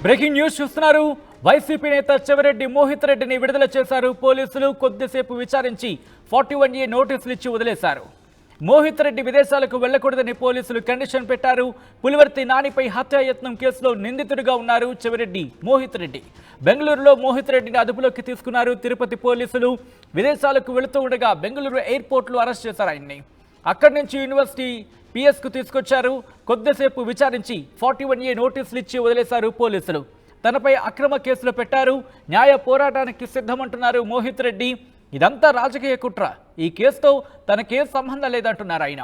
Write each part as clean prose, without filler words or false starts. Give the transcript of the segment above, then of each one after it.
Breaking news చూస్తున్నారు. YCP నేత చెవిరెడ్డి మోహిత్ రెడ్డిని విడుదల చేశారు పోలీసులు. కొద్దిసేపు విచారించి 41A నోటీసులు ఇచ్చి వదిలేశారు. మోహిత్ రెడ్డి విదేశాలకు వెళ్లకూడదని పోలీసులు కండిషన్ పెట్టారు. పులివర్తి నానిపై హత్యాయత్నం కేసులో నిందితుడిగా ఉన్నారు చెవిరెడ్డి మోహిత్ రెడ్డి. బెంగళూరులో మోహిత్ రెడ్డిని అదుపులోకి తీసుకున్నారు తిరుపతి పోలీసులు. విదేశాలకు వెళుతూ ఉండగా బెంగళూరు ఎయిర్పోర్ట్లో అరెస్ట్ చేశారు ఆయన్ని. అక్కడి నుంచి యూనివర్సిటీ పిఎస్కు తీసుకొచ్చారు. కొద్దిసేపు విచారించి 41A నోటీసులు ఇచ్చి వదిలేశారు పోలీసులు. తనపై అక్రమ కేసులు పెట్టారు. న్యాయ పోరాటానికి సిద్ధమంటున్నారు మోహిత్ రెడ్డి. ఇదంతా రాజకీయ కుట్ర, ఈ కేసుతో తనకేం సంబంధం లేదంటున్నారు ఆయన.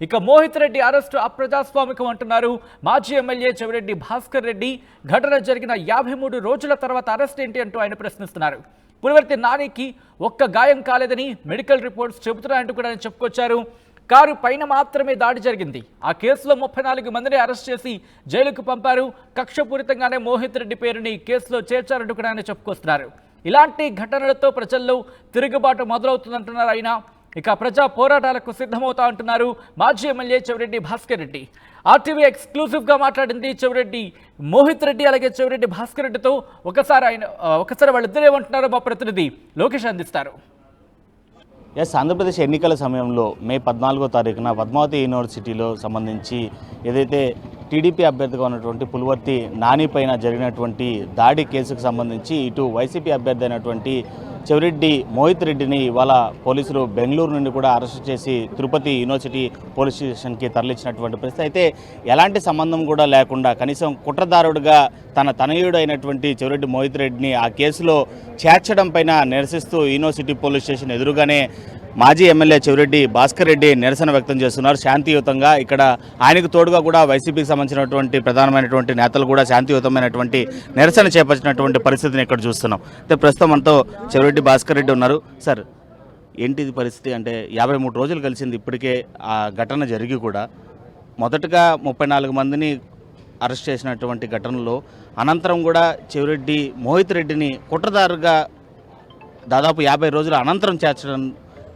ఇక మోహిత్ రెడ్డి అరెస్టు అప్రజాస్వామికం అంటున్నారు మాజీ ఎమ్మెల్యే చెవిరెడ్డి భాస్కర్ రెడ్డి. ఘటన జరిగిన 53 రోజుల తర్వాత అరెస్ట్ ఏంటి అంటూ ఆయన ప్రశ్నిస్తున్నారు. పులివర్తి నానికి ఒక్క గాయం కాలేదని మెడికల్ రిపోర్ట్స్ చెబుతున్నాయంటూ కూడా ఆయన చెప్పుకొచ్చారు. కారు పైన మాత్రమే దాడి జరిగింది. ఆ కేసులో 34 మందిని అరెస్ట్ చేసి జైలుకు పంపారు. కక్షపూరితంగానే మోహిత్ రెడ్డి పేరుని కేసులో చేర్చారంటూ కూడా ఆయన చెప్పుకొస్తున్నారు. ఇలాంటి ఘటనలతో ప్రజల్లో తిరుగుబాటు మొదలవుతుందంటున్నారు ఆయన. ఇక ప్రజా పోరాటాలకు సిద్ధమవుతా అంటున్నారు మాజీ ఎమ్మెల్యే చెవిరెడ్డి భాస్కర్ రెడ్డి. ఆర్టీవీ ఎక్స్క్లూజివ్గా మాట్లాడింది చెవిరెడ్డి మోహిత్ రెడ్డి అలాగే చెవిరెడ్డి భాస్కర్ రెడ్డితో. ఒకసారి వాళ్ళిద్దరు ఏమంటున్నారో మా ప్రతినిధి లోకేష్ అందిస్తారు. ఆంధ్రప్రదేశ్ ఎన్నికల సమయంలో మే 14వ తారీఖున పద్మావతి యూనివర్సిటీలో సంబంధించి ఏదైతే టీడీపీ అభ్యర్థిగా ఉన్నటువంటి పులివర్తి నాని పైన జరిగినటువంటి దాడి కేసుకు సంబంధించి ఇటు వైసీపీ అభ్యర్థి అయినటువంటి చెవిరెడ్డి మోహిత్ రెడ్డిని ఇవాళ పోలీసులు బెంగళూరు నుండి కూడా అరెస్ట్ చేసి తిరుపతి యూనివర్సిటీ పోలీస్ స్టేషన్కి తరలించినటువంటి పరిస్థితి. అయితే ఎలాంటి సంబంధం కూడా లేకుండా కనీసం కుట్రదారుడుగా తన తనయుడు అయినటువంటి చెవిరెడ్డి మోహిత్ రెడ్డిని ఆ కేసులో చేర్చడం పైన నిరసిస్తూ యూనివర్సిటీ పోలీస్ స్టేషన్ ఎదురుగానే మాజీ ఎమ్మెల్యే చెవిరెడ్డి భాస్కర్ రెడ్డి నిరసన వ్యక్తం చేస్తున్నారు శాంతియుతంగా. ఇక్కడ ఆయనకు తోడుగా కూడా వైసీపీకి సంబంధించినటువంటి ప్రధానమైనటువంటి నేతలు కూడా శాంతియుతమైనటువంటి నిరసన చేపట్టినటువంటి పరిస్థితిని ఇక్కడ చూస్తున్నాం. అయితే ప్రస్తుతం మనతో చెవిరెడ్డి భాస్కర్ రెడ్డి ఉన్నారు. సార్, ఏంటిది పరిస్థితి? అంటే 53 రోజులు కలిసింది ఇప్పటికే ఆ ఘటన జరిగి కూడా. మొదటగా 34 మందిని అరెస్ట్ చేసినటువంటి ఘటనలో అనంతరం కూడా చెవిరెడ్డి మోహిత్ రెడ్డిని కుట్రదారుగా దాదాపు 50 రోజుల అనంతరం చేర్చడం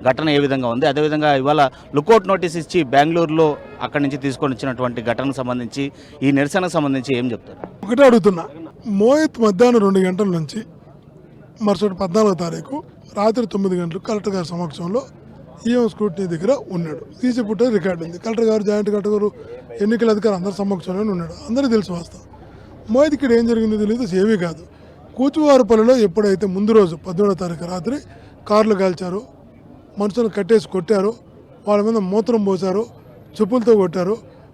ఘటన ఏ విధంగా ఉంది? అదేవిధంగా ఇవాళ లుకౌట్ నోటీస్ ఇచ్చి బెంగళూరులో అక్కడి నుంచి తీసుకొని వచ్చినటువంటి ఘటనకు సంబంధించి ఈ నిరసనకు సంబంధించి ఏం చెప్తారు? ఒకటే అడుగుతున్నా, మోహిత్ మధ్యాహ్నం 2 గంటల నుంచి మరుసటి 14వ తారీఖు రాత్రి 9 గంటలకు కలెక్టర్ గారి సమక్షంలో ఈఎం స్క్రూటినీ దగ్గర ఉన్నాడు. తీసి పుట్టే రికార్డు ఉంది. కలెక్టర్ గారు, జాయింట్ కలెక్టర్ గారు, ఎన్నికల అధికారి అందరి సమక్షంలోనే ఉన్నాడు. అందరికీ తెలుసు వాస్తవం. మోహిత్ ఇక్కడ ఏం జరిగిందో తెలియదు, ఏమీ కాదు. కూచువారిపల్లిలో ఎప్పుడైతే ముందు రోజు 17వ తారీఖు రాత్రి కార్లు కాల్చారు, మనుషులను కట్టేసి కొట్టారు, వాళ్ళ మీద మూత్రం పోసారు, చెప్పులతో కొట్టారు,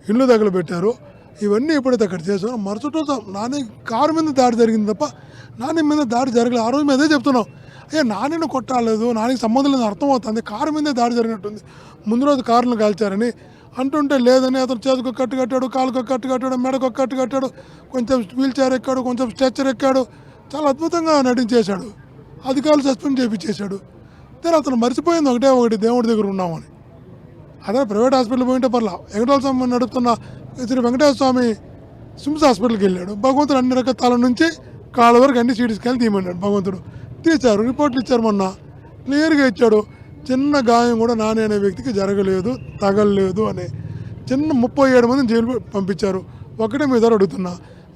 ఇళ్ళు తగలబెట్టారు, ఇవన్నీ ఎప్పుడైతే అక్కడ చేశారో మరుసటి రోజు నాని కారు మీద దాడి జరిగింది తప్ప నాని మీద దాడి జరగలేదు. ఆ రోజు మీదే చెప్తున్నాం, నానిని కొట్టాలేదు, నానికి సంబంధం లేదు అర్థమవుతుంది, కారు మీదే దాడి జరిగినట్టుంది, ముందు రోజు కారును కాల్చారని అంటుంటే లేదని అతను చేతికి కట్టు కట్టాడు, కాలుకు కట్టు కట్టాడు, మెడకు కట్టు కట్టాడు, కొంచెం వీల్ చైర్ ఎక్కాడు, కొంచెం స్ట్రెచ్చర్ ఎక్కాడు, చాలా అద్భుతంగా నటించేశాడు. అధికారులు సస్పెండ్ చేయించేశాడు. అతను మర్చిపోయింది ఒకటి, దేవుడి దగ్గర ఉన్నామని. అదే ప్రైవేట్ హాస్పిటల్ పోయింటే పర్లా. వెంకటేశ్వర స్వామి నడుపుతున్న శ్రీ వెంకటేశ్వర స్వామి సిమ్స్ హాస్పిటల్కి వెళ్ళాడు. భగవంతుడు అన్ని రకాల తల నుంచి కాళ్ళ వరకు అన్ని సీటీ స్కాన్ తీయమన్నాడు. భగవంతుడు తీశారు, రిపోర్ట్లు ఇచ్చారు, మొన్న క్లియర్గా ఇచ్చాడు. చిన్న గాయం కూడా నాని అనే వ్యక్తికి జరగలేదు, తగలలేదు అని. 37 మందిని జైలు పంపించారు. ఒకటే మీ ద్వారా అడుగుతున్నా,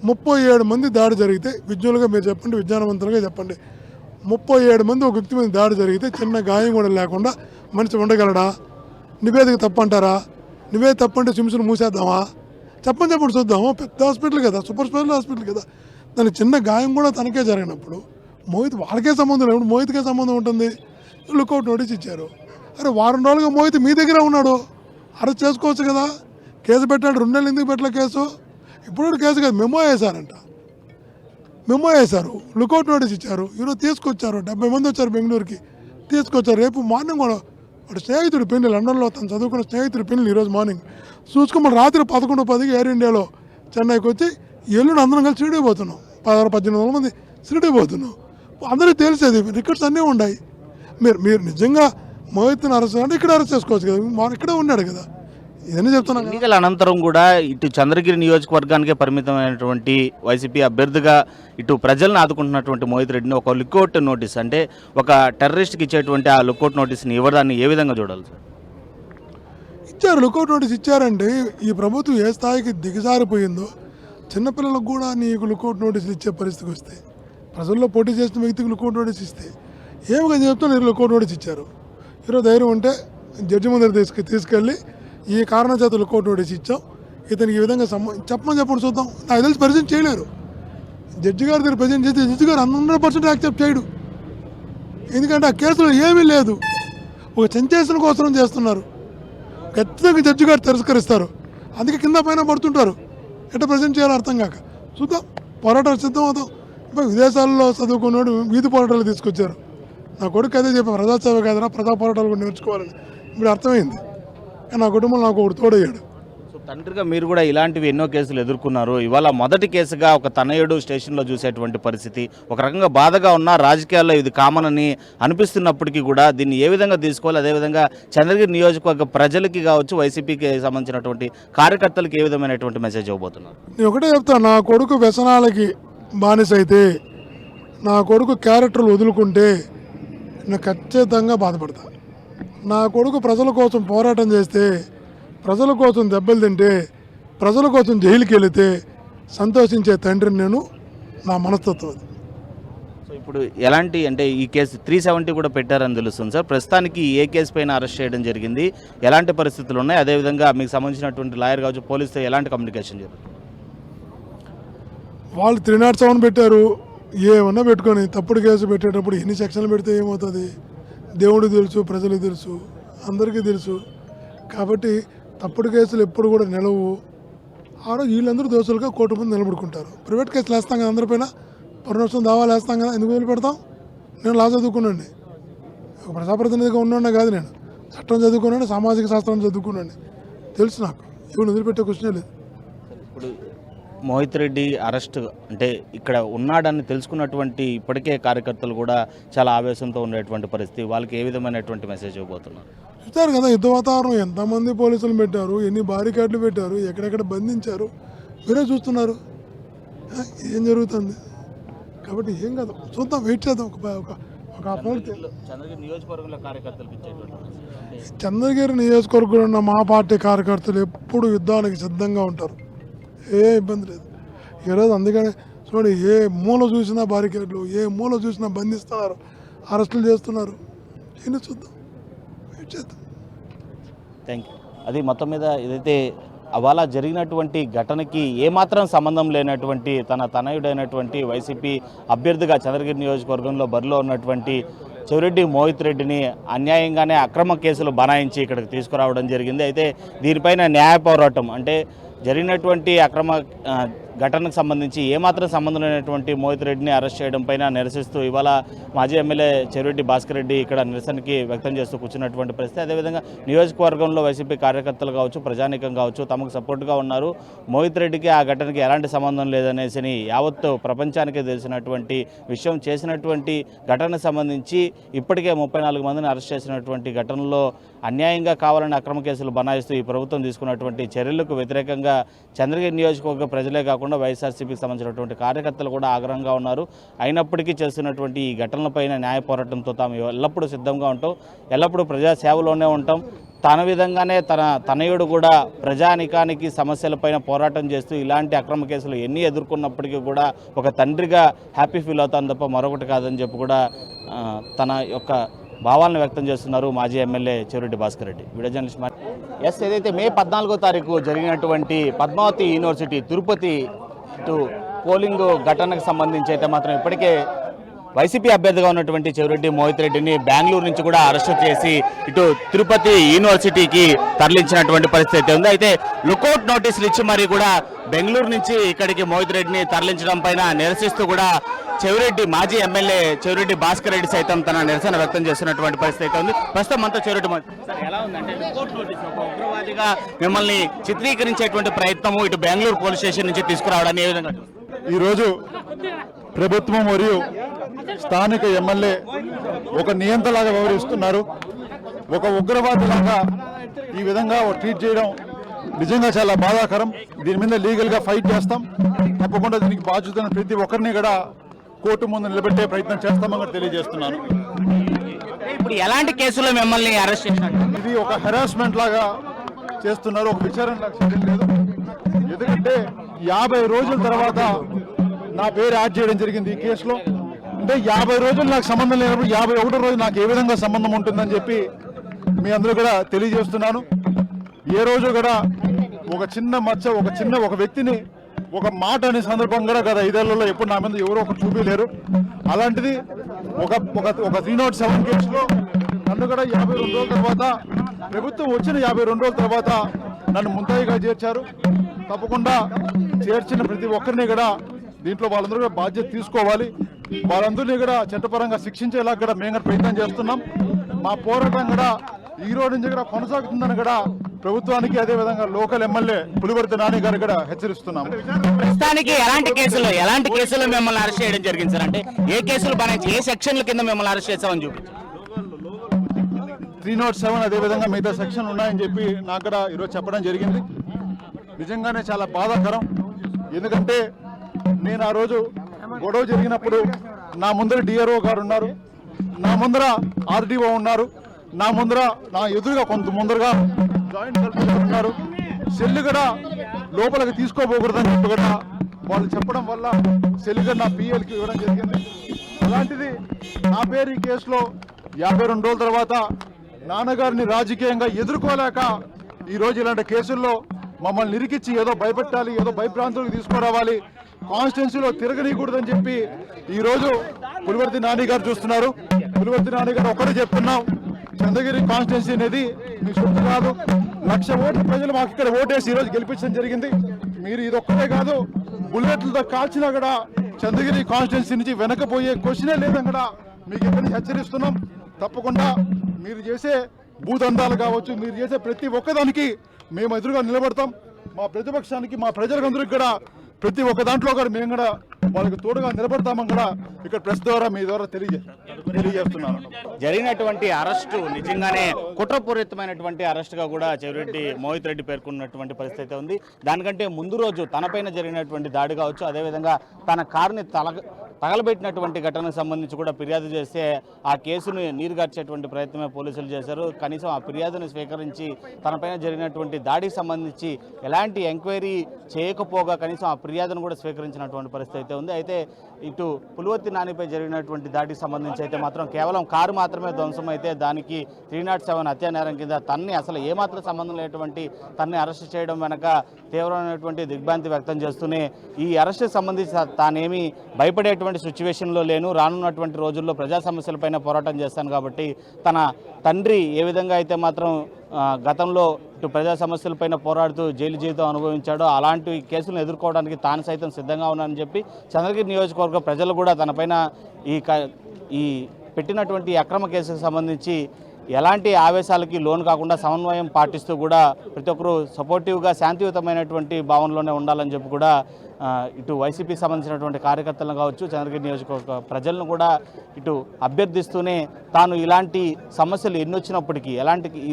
37 మంది దాడి జరిగితే విజ్ఞులుగా మీరు చెప్పండి, విజ్ఞానవంతులుగా చెప్పండి, 37 మంది ఒక వ్యక్తి మీద దాడి జరిగితే చిన్న గాయం కూడా లేకుండా మనిషి ఉండగలడా? నివేదిక తప్పంటారా? నివేదిక తప్పంటే సిమ్స్ను మూసేద్దామా? చెప్పండి చూద్దాము. పెద్ద హాస్పిటల్ కదా, సూపర్ స్పెషల్ హాస్పిటల్ కదా. దానికి చిన్న గాయం కూడా తనకే జరిగినప్పుడు మోహిత్ వాళ్ళకే సంబంధం లేదు, మోహిత్కే సంబంధం ఉంటుంది. లుకౌట్ నోటీస్ ఇచ్చారు. అరే వారం రోజులుగా మోహిత్ మీ దగ్గర ఉన్నాడు, అరెస్ట్ చేసుకోవచ్చు కదా. కేసు పెట్టాడు, 2 నెలలు ఎందుకు పెట్టలే కేసు? ఇప్పుడు కేసు కాదు, మెమో వేశారు, లుకౌట్ నోటీస్ ఇచ్చారు. ఈరోజు తీసుకొచ్చారు, 70 మంది వచ్చారు బెంగళూరుకి, తీసుకొచ్చారు. రేపు మార్నింగ్ కూడా వాడు స్నేహితుడు పెళ్లి, లండన్లో తను చదువుకున్న స్నేహితుడి పెళ్లి ఈరోజు మార్నింగ్ చూసుకుని రాత్రి 11:10కి ఎయిర్ ఇండియాలో చెన్నైకి వచ్చి ఎల్లుండి అందరం కలిసి షిరిడీ పోతున్నాం. 16-18 మంది షిరిడీ పోతున్నాం. అందరికీ తెలిసేది, రికార్డ్స్ అన్నీ ఉన్నాయి. మీరు నిజంగా మోహిత్ని అరెస్ట్ అంటే ఇక్కడ అరెస్ట్ చేసుకోవచ్చు కదా, మనం ఇక్కడే ఉన్నాడు కదా. ఇదన్నీ చెప్తున్నాను. ఎన్నికల అనంతరం కూడా ఇటు చంద్రగిరి నియోజకవర్గానికే పరిమితమైనటువంటి వైసీపీ అభ్యర్థిగా ఇటు ప్రజలను ఆదుకుంటున్నటువంటి మోహిత్ రెడ్డిని ఒక లుకౌట్ నోటీస్, అంటే ఒక టెర్రరిస్ట్కి ఇచ్చేటువంటి ఆ లుకౌట్ నోటీస్ని ఇవ్వడాన్ని ఏ విధంగా చూడాలి సార్? ఇచ్చారు, లుకౌట్ నోటీస్ ఇచ్చారండి. ఈ ప్రభుత్వం ఏ స్థాయికి దిగజారిపోయిందో చిన్నపిల్లలకు కూడా నీకు లుకౌట్ నోటీసులు ఇచ్చే పరిస్థితికి వస్తే, ప్రజల్లో పోటీ చేసిన వ్యక్తికి లుకౌట్ నోటీస్ ఇస్తే ఏమిగా చెప్తా మీరు లుకౌట్ నోటీస్ ఇచ్చారు. ఈరోజు ధైర్యం ఉంటే జడ్జి ముందర తీసుకెళ్ళి ఈ కారణం చేత లుకౌట్ నోటీస్ ఇచ్చాం, ఇతనికి ఈ విధంగా చెప్పండి చూద్దాం. నాకు తెలిసి ప్రజెంట్ చేయలేరు. జడ్జి గారి దగ్గర ప్రజెంట్ చేస్తే జడ్జి గారు 100% యాక్సెప్ట్ చేయడు. ఎందుకంటే ఆ కేసులో ఏమీ లేదు, ఒక సెన్సేషన్ కోసం చేస్తున్నారు. ఖచ్చితంగా జడ్జి గారు తిరస్కరిస్తారు. అందుకే కింద పైన పడుతుంటారు. ఎట్లా ప్రజెంట్ చేయాలో అర్థం కాక చూద్దాం. పోరాటాలు సిద్ధం అవుతాం. ఇప్పుడు విదేశాల్లో చదువుకున్నాడు వీధి పోరాటాలు తీసుకొచ్చారు. నా కొడుకు అదే చెప్పాను, ప్రజాసేవ కాదరా ప్రజా పోరాటాలు కూడా నేర్చుకోవాలని. ఇప్పుడు అర్థమైంది. కానీ నా కుటుంబంలో నాకు ఒకటి తోడయ్యాడు. సో తండ్రిగా మీరు కూడా ఇలాంటివి ఎన్నో కేసులు ఎదుర్కొన్నారు. ఇవాళ మొదటి కేసుగా ఒక తనయుడు స్టేషన్లో చూసేటువంటి పరిస్థితి ఒక రకంగా బాధగా ఉన్న, రాజకీయాల్లో ఇది కామన్ అని అనిపిస్తున్నప్పటికీ కూడా దీన్ని ఏ విధంగా తీసుకోవాలి, అదేవిధంగా చంద్రగిరి నియోజకవర్గ ప్రజలకి కావచ్చు, వైసీపీకి సంబంధించినటువంటి కార్యకర్తలకు ఏ విధమైనటువంటి మెసేజ్ ఇవ్వబోతున్నారు? నేను ఒకటే చెప్తాను, నా కొడుకు వ్యసనాలకి బానిస అయితే, నా కొడుకు క్యారెక్టర్లు వదులుకుంటే నేను ఖచ్చితంగా బాధపడతా. నా కొడుకు ప్రజల కోసం పోరాటం చేస్తే, ప్రజల కోసం దెబ్బలు తింటే, ప్రజల కోసం జైలుకి వెళితే సంతోషించే తండ్రిని నేను. నా మనస్తత్వం అది. సో ఇప్పుడు ఎలాంటి అంటే ఈ కేసు 370 కూడా పెట్టారని తెలుస్తుంది సార్. ప్రస్తుతానికి ఏ కేసు పైన అరెస్ట్ చేయడం జరిగింది, ఎలాంటి పరిస్థితులు ఉన్నాయి, అదేవిధంగా మీకు సంబంధించినటువంటి లాయర్ కావచ్చు, పోలీసుతో ఎలాంటి కమ్యూనికేషన్ జరుగుతుంది? వాళ్ళు 307 పెట్టారు. ఏమన్నా పెట్టుకొని తప్పుడు కేసు పెట్టేటప్పుడు ఎన్ని సెక్షన్లు పెడితే ఏమవుతుంది దేవుడికి తెలుసు, ప్రజలకు తెలుసు, అందరికీ తెలుసు. కాబట్టి తప్పుడు కేసులు ఎప్పుడు కూడా నిలవు. ఆ రోజు వీళ్ళందరూ దోషులుగా కోర్టు ముందు నిలబడుకుంటారు. ప్రైవేట్ కేసులు వేస్తాం కదా, అందరిపైన పరునష్టం దావాలు వేస్తాం కదా, ఎందుకు వదిలిపెడతాం? నేను లా చదువుకున్నాండి, ఒక ప్రజాప్రతినిధిగా ఉన్నాడే కాదు, నేను చట్టం చదువుకున్నాను, సామాజిక శాస్త్రం చదువుకున్నాను, తెలుసు నాకు. ఇవి వదిలిపెట్టే క్వశ్చనే లేదు. ఇప్పుడు మోహిత్ రెడ్డి అరెస్ట్ అంటే ఇక్కడ ఉన్నాడని తెలుసుకున్నటువంటి ఇప్పటికే కార్యకర్తలు కూడా చాలా ఆవేశంతో ఉండేటువంటి పరిస్థితి. వాళ్ళకి ఏ విధమైనటువంటి మెసేజ్ ఇవ్వబోతున్నారు? చూస్తారు కదా యుద్ధ వాతావరణం, ఎంతమంది పోలీసులు పెట్టారు, ఎన్ని బారికాడ్లు పెట్టారు, ఎక్కడెక్కడ బంధించారు, మీరే చూస్తున్నారు ఏం జరుగుతుంది. కాబట్టి ఏం కాదు, చూద్దాం, వెయిట్ చేద్దాం. ఒక చంద్రగిరి నియోజకవర్గంలో కార్యకర్తలకు ఇచ్చేటువంటి చంద్రగిరి నియోజకవర్గంలో ఉన్న మా పార్టీ కార్యకర్తలు ఎప్పుడు యుద్ధానికి సిద్ధంగా ఉంటారు, ఏ ఇబ్బంది లేదు. ఈరోజు అందుకనే చూడండి, ఏ మూల చూసినా బారికేడ్లు, ఏ మూల చూసినా బంధిస్తున్నారు, అరెస్టులు చేస్తున్నారు. ఏంటి చూద్దాం, వెయిట్ చేద్దాం. Thank you. అది మొత్తం మీద ఏదైతే అవాళ జరిగినటువంటి ఘటనకి ఏమాత్రం సంబంధం లేనటువంటి తన తనయుడైనటువంటి వైసీపీ అభ్యర్థిగా చంద్రగిరి నియోజకవర్గంలో బరిలో ఉన్నటువంటి చెవిరెడ్డి మోహిత్ రెడ్డిని అన్యాయంగానే అక్రమ కేసులు బనాయించి ఇక్కడికి తీసుకురావడం జరిగింది. అయితే దీనిపైన న్యాయ పోరాటం అంటే జరిగినటువంటి అక్రమ ఘటనకు సంబంధించి ఏమాత్రం సంబంధం లేనటువంటి మోహిత్ రెడ్డిని అరెస్ట్ చేయడం పైన నిరసిస్తూ ఇవాళ మాజీ ఎమ్మెల్యే చెవిరెడ్డి భాస్కర్ రెడ్డి ఇక్కడ నిరసనకి వ్యక్తం చేస్తూ కూర్చున్నటువంటి పరిస్థితి. అదేవిధంగా నియోజకవర్గంలో వైసీపీ కార్యకర్తలు కావచ్చు, ప్రజానీకం కావచ్చు, తమకు సపోర్ట్గా ఉన్నారు. మోహిత్ రెడ్డికి ఆ ఘటనకి ఎలాంటి సంబంధం లేదనేసి యావత్తు ప్రపంచానికి తెలిసినటువంటి విషయం. చేసినటువంటి ఘటనకు సంబంధించి ఇప్పటికే 34 మందిని అరెస్ట్ చేసినటువంటి ఘటనలో అన్యాయంగా కావాలని అక్రమ కేసులు బనాయిస్తూ ఈ ప్రభుత్వం తీసుకున్నటువంటి చర్యలకు వ్యతిరేకంగా చంద్రగిరి నియోజకవర్గ ప్రజలే కాకుండా వైఎస్ఆర్సీపీకి సంబంధించినటువంటి కార్యకర్తలు కూడా ఆగ్రహంగా ఉన్నారు. అయినప్పటికీ చేస్తున్నటువంటి ఈ ఘటనలపైన న్యాయ పోరాటంతో తాము ఎల్లప్పుడూ సిద్ధంగా ఉంటాం, ఎల్లప్పుడూ ప్రజా సేవలోనే ఉంటాం. తన విధంగానే తన తనయుడు కూడా ప్రజానికానికి సమస్యలపైన పోరాటం చేస్తూ ఇలాంటి అక్రమ కేసులు ఎన్ని ఎదుర్కొన్నప్పటికీ కూడా ఒక తండ్రిగా హ్యాపీ ఫీల్ అవుతాను తప్ప మరొకటి కాదని చెప్పి కూడా తన యొక్క భావాలను వ్యక్తం చేస్తున్నారు మాజీ MLA Chevireddy Bhaskar Reddy. Video journalist ఏదైతే మే 14వ తారీఖు జరిగినటువంటి పద్మావతి యూనివర్సిటీ తిరుపతి పోలింగ్ ఘటనకు సంబంధించి అయితే మాత్రం ఇప్పటికే వైసీపీ అభ్యర్థిగా ఉన్నటువంటి చెవిరెడ్డి మోహిత్ రెడ్డిని బెంగళూరు నుంచి కూడా అరెస్టు చేసి ఇటు తిరుపతి యూనివర్సిటీకి తరలించినటువంటి పరిస్థితి ఉంది. అయితే లుకౌట్ నోటీసులు ఇచ్చి మరి కూడా బెంగళూరు నుంచి ఇక్కడికి మోహిత్ రెడ్డిని తరలించడం పైన నిరసిస్తూ కూడా చెవిరెడ్డి మాజీ ఎమ్మెల్యే చెవిరెడ్డి భాస్కర్ రెడ్డి సైతం తన నిరసన వ్యక్తం చేస్తున్నటువంటి పరిస్థితి అయితే ఉంది. ప్రస్తుతం అంతా చెవిరెడ్డి ఎలా ఉందంటే లుకౌట్ నోటీస్ ఒక ఉగ్రవాదిగా మిమ్మల్ని చిత్రీకరించేటువంటి ప్రయత్నము ఇటు బెంగళూరు పోలీస్ స్టేషన్ నుంచి తీసుకురావడాన్ని ఏ విధంగా ఈరోజు ప్రభుత్వం మరియు స్థానిక ఎమ్మెల్యే ఒక నియంత్రణలాగా వ్యవహరిస్తున్నారు. ఒక ఉగ్రవాదిలాగా ఈ విధంగా ట్రీట్ చేయడం నిజంగా చాలా బాధాకరం. దీని మీద లీగల్గా ఫైట్ చేస్తాం. తప్పకుండా దీనికి బాధ్యతను ప్రతి ఒక్కరిని కూడా కోర్టు ముందు నిలబెట్టే ప్రయత్నం చేస్తామని తెలియజేస్తున్నాను. ఇప్పుడు ఎలాంటి కేసులో మిమ్మల్ని అరెస్ట్ చేసినట్టు? ఇది ఒక హెరాస్మెంట్ లాగా చేస్తున్నారు, ఒక విచారణ లాగా చేయడం లేదు. ఎందుకంటే 50 రోజుల తర్వాత నా పేరు యాడ్ చేయడం జరిగింది ఈ కేసులో. అంటే 50 రోజులు నాకు సంబంధం లేనప్పుడు 51 రోజు నాకు ఏ విధంగా సంబంధం ఉంటుందని చెప్పి మీ అందరూ కూడా తెలియజేస్తున్నాను. ఏ రోజు కూడా ఒక చిన్న మచ్చ ఒక వ్యక్తిని ఒక మాట అనే సందర్భం కూడా గత 5 ఏళ్లలో ఎప్పుడు నా మీద ఎవరో ఒకరు చూపించలేరు. అలాంటిది ఒక 307 కేసులో నన్ను కూడా 52 రోజుల తర్వాత ప్రభుత్వం వచ్చిన 52 రోజుల తర్వాత నన్ను ముద్దాయిగా చేర్చారు. తప్పకుండా చేర్చిన ప్రతి ఒక్కరిని కూడా దీంట్లో వాళ్ళందరూ కూడా బాధ్యత తీసుకోవాలి. వాళ్ళందరినీ కూడా చట్టపరంగా శిక్షించేలా కూడా మేము కూడా ప్రయత్నం చేస్తున్నాం. మా పోరాటం కూడా ఈ రోజు నుంచి కూడా కొనసాగుతుందని కూడా ప్రభుత్వానికి అదేవిధంగా లోకల్ ఎమ్మెల్యే పులివర్తి నాని గారు కూడా హెచ్చరిస్తున్నాం. ప్రస్తుతానికి ఎలాంటి కేసులు మిమ్మల్ని అరెస్ట్ చేయడం జరిగింది సార్? అంటే ఏ కేసులు ఏ సెక్షన్ల కింద మిమ్మల్ని అరెస్ట్ చేస్తామని చూపించారు? 307 అదేవిధంగా మిగతా సెక్షన్ ఉన్నాయని చెప్పి నాకు కూడా ఈరోజు చెప్పడం జరిగింది. నిజంగానే చాలా బాధాకరం. ఎందుకంటే నేను ఆ రోజు గొడవ జరిగినప్పుడు నా ముందర డిఆర్ఓ గారు ఉన్నారు, నా ముందర ఆర్డీఓ ఉన్నారు, నా ఎదురుగా కొంత ముందరగా జాయింట్ కలెక్టర్ ఉన్నారు. సెల్లు కూడా లోపలికి తీసుకోపోకూడదని చెప్పి కూడా వాళ్ళు చెప్పడం వల్ల సెల్లు కూడా నా పిఎల్కి ఇవ్వడం జరిగింది. అలాంటిది నా పేరు ఈ కేసులో 52 రోజుల తర్వాత నాన్నగారిని రాజకీయంగా ఎదుర్కోలేక ఈరోజు ఇలాంటి కేసుల్లో మమ్మల్ని నిరికిచ్చి ఏదో భయపెట్టాలి, ఏదో భయభ్రాంతులకు తీసుకురావాలి, కాన్స్టిట్యున్సీలో తిరగనీయకూడదని చెప్పి ఈరోజు పులివర్తి నాని గారు చూస్తున్నారు. పులివర్తి నాని గారు ఒక్కడే చెప్తున్నాం, చంద్రగిరి కాన్స్టిట్యున్సీ అనేది మీ సొత్తు కాదు. 1,00,000 ఓట్లు ప్రజలు మాకు ఇక్కడ ఓటేసి ఈరోజు గెలిపించడం జరిగింది. మీరు ఇదొక్కటే కాదు, బుల్లెట్లతో కాల్చినా కూడా చంద్రగిరి కాన్స్టిట్యున్సీ నుంచి వెనకపోయే క్వశ్చనే లేదని కూడా మీకు ఇక్కడిని హెచ్చరిస్తున్నాం. తప్పకుండా మీరు చేసే భూదందాలు కావచ్చు, మీరు చేసే ప్రతి ఒక్కదానికి మేము ఎదురుగా నిలబడతాం. మా ప్రతిపక్షానికి, మా ప్రజలందరికీ కూడా ప్రతి ఒక్క దాంట్లో కూడా మేము కూడా వాళ్ళకి తోడుగా నిలబడతామని కూడా ఇక్కడ ప్రెస్ ద్వారా మీ ద్వారా తెలియజేస్తున్నాను. జరిగినటువంటి అరెస్టు నిజంగానే కుట్రపూరితమైనటువంటి అరెస్టుగా కూడా చెవిరెడ్డి మోహిత్ రెడ్డి పేర్కొన్నటువంటి పరిస్థితి ఉంది. దానికంటే ముందు రోజు తనపైన జరిగినటువంటి దాడి కావచ్చు, అదేవిధంగా తన కారుని తగలబెట్టినటువంటి ఘటనకు సంబంధించి కూడా ఫిర్యాదు చేస్తే ఆ కేసును నీరుగార్చేటువంటి ప్రయత్నమే పోలీసులు చేశారు. కనీసం ఆ ఫిర్యాదును స్వీకరించి తనపైన జరిగినటువంటి దాడికి సంబంధించి ఎలాంటి ఎంక్వైరీ చేయకపోగా కనీసం ఆ ఫిర్యాదును కూడా స్వీకరించినటువంటి పరిస్థితి అయితే ఉంది. అయితే ఇటు పులివర్తి నానిపై జరిగినటువంటి దాడికి సంబంధించి అయితే మాత్రం కేవలం కారు మాత్రమే ధ్వంసం అయితే దానికి 307 హత్యా నేరం కింద తన్ని అసలు ఏమాత్రం సంబంధం లేనటువంటి తన్ని అరెస్ట్ చేయడం వెనక తీవ్రమైనటువంటి దిగ్భ్రాంతి వ్యక్తం చేస్తూనే ఈ అరెస్టుకు సంబంధించి తానేమి భయపడేటువంటి సిచ్యువేషన్లో లేను, రానున్నటువంటి రోజుల్లో ప్రజా సమస్యలపైన పోరాటం చేస్తాను కాబట్టి తన తండ్రి ఏ విధంగా అయితే మాత్రం గతంలో ఇటు ప్రజా సమస్యలపైన పోరాడుతూ జైలు జీవితం అనుభవించాడో అలాంటి కేసులను ఎదుర్కోవడానికి తాను సైతం సిద్ధంగా ఉన్నానని చెప్పి చంద్రగిరి నియోజకవర్గ ప్రజలు కూడా తనపైన ఈ పెట్టినటువంటి అక్రమ కేసుకు సంబంధించి ఎలాంటి ఆవేశాలకి లోను కాకుండా సమన్వయం పాటిస్తూ కూడా ప్రతి ఒక్కరూ సపోర్టివ్గా శాంతియుతమైనటువంటి భావనలోనే ఉండాలని చెప్పి కూడా ఇటు వైసీపీకి సంబంధించినటువంటి కార్యకర్తలను కావచ్చు, చంద్రగిరి నియోజకవర్గ ప్రజలను కూడా ఇటు అభ్యర్థిస్తూనే తాను ఇలాంటి సమస్యలు ఎన్ని వచ్చినప్పటికీ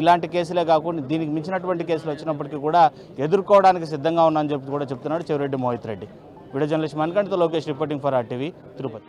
ఇలాంటి కేసులే కాకుండా దీనికి మించినటువంటి కేసులు వచ్చినప్పటికీ కూడా ఎదుర్కోవడానికి సిద్ధంగా ఉన్నానని చెప్పి కూడా చెప్తున్నాడు చెవిరెడ్డి మోహిత్ రెడ్డి. వీడియో జర్నలిస్ట్ మణికంఠతో Lokesh reporting for RTV Tirupati.